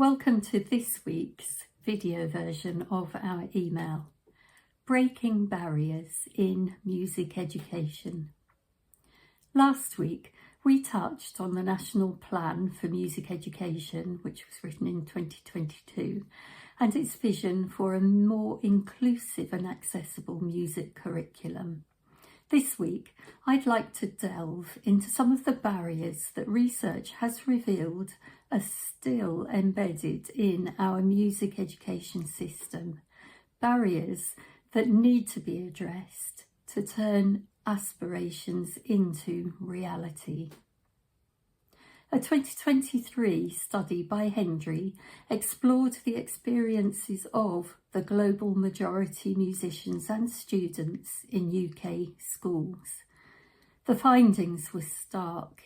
Welcome to this week's video version of our email, Breaking Barriers in Music Education. Last week we touched on the National Plan for Music Education, which was written in 2022, and its vision for a more inclusive and accessible music curriculum. This week, I'd like to delve into some of the barriers that research has revealed are still embedded in our music education system, barriers that need to be addressed to turn aspirations into reality. A 2023 study by hinder explored the experiences of the global majority musicians and students in UK schools. The findings were stark.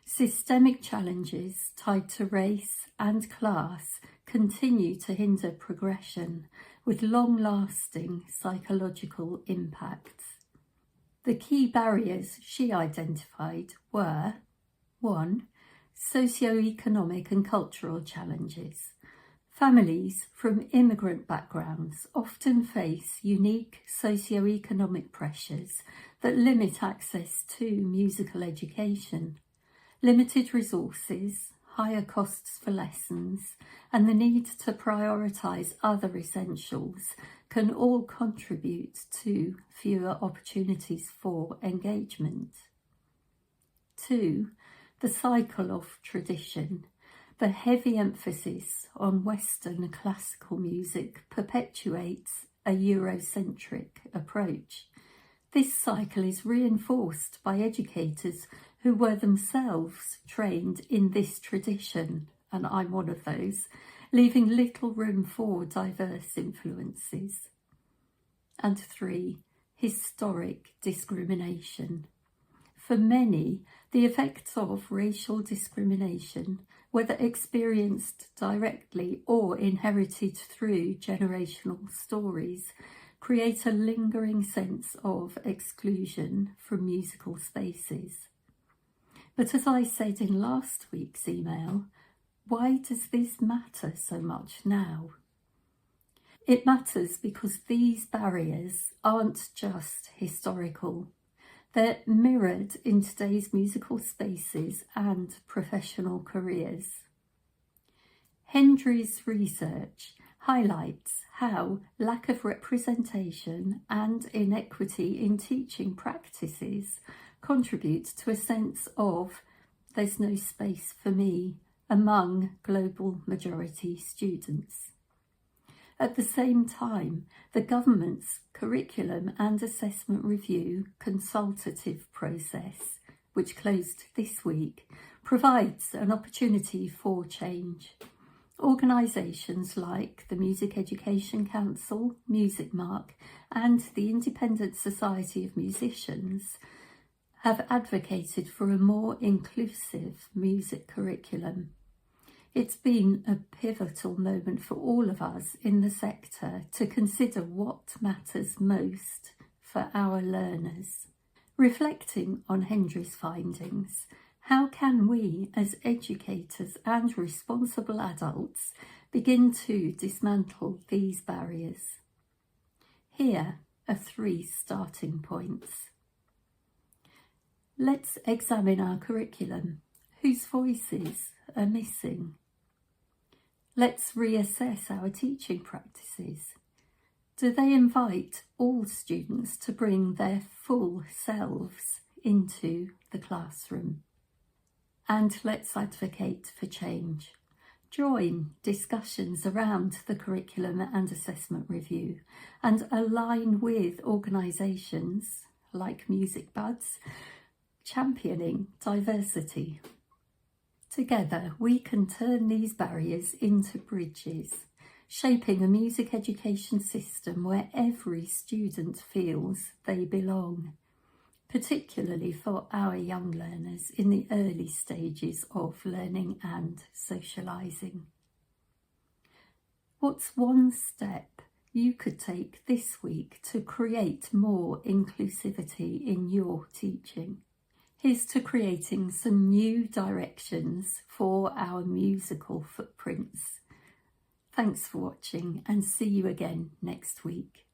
Systemic challenges tied to race and class continue to hinder progression, with long-lasting psychological impacts. The key barriers she identified were 1. Socioeconomic and cultural challenges. Families from immigrant backgrounds often face unique socioeconomic pressures that limit access to musical education. Limited resources, higher costs for lessons, and the need to prioritise other essentials can all contribute to fewer opportunities for engagement. 2. The cycle of tradition. The heavy emphasis on Western classical music perpetuates a Eurocentric approach. This cycle is reinforced by educators who were themselves trained in this tradition, and I'm one of those, leaving little room for diverse influences. And 3. Historic discrimination. For many, the effects of racial discrimination, whether experienced directly or inherited through generational stories, create a lingering sense of exclusion from musical spaces. But as I said in last week's email, why does this matter so much now? It matters because these barriers aren't just historical. They're mirrored in today's musical spaces and professional careers. Hinder's research highlights how lack of representation and inequity in teaching practices contribute to a sense of "there's no space for me" among global majority students. At the same time, the government's Curriculum and Assessment Review consultative process, which closed this week, provides an opportunity for change. Organisations like the Music Education Council, MusicMark, and the Independent Society of Musicians have advocated for a more inclusive music curriculum. It's been a pivotal moment for all of us in the sector to consider what matters most for our learners. Reflecting on Hinder's findings, how can we as educators and responsible adults begin to dismantle these barriers? Here are 3 starting points. Let's examine our curriculum. Whose voices are missing? Let's reassess our teaching practices. Do they invite all students to bring their full selves into the classroom? And let's advocate for change. Join discussions around the Curriculum and Assessment Review and align with organisations like Music Buds championing diversity. Together, we can turn these barriers into bridges, shaping a music education system where every student feels they belong, particularly for our young learners in the early stages of learning and socialising. What's one step you could take this week to create more inclusivity in your teaching? Here's to creating some new directions for our musical footprints, Thanks for watching and see you again next week.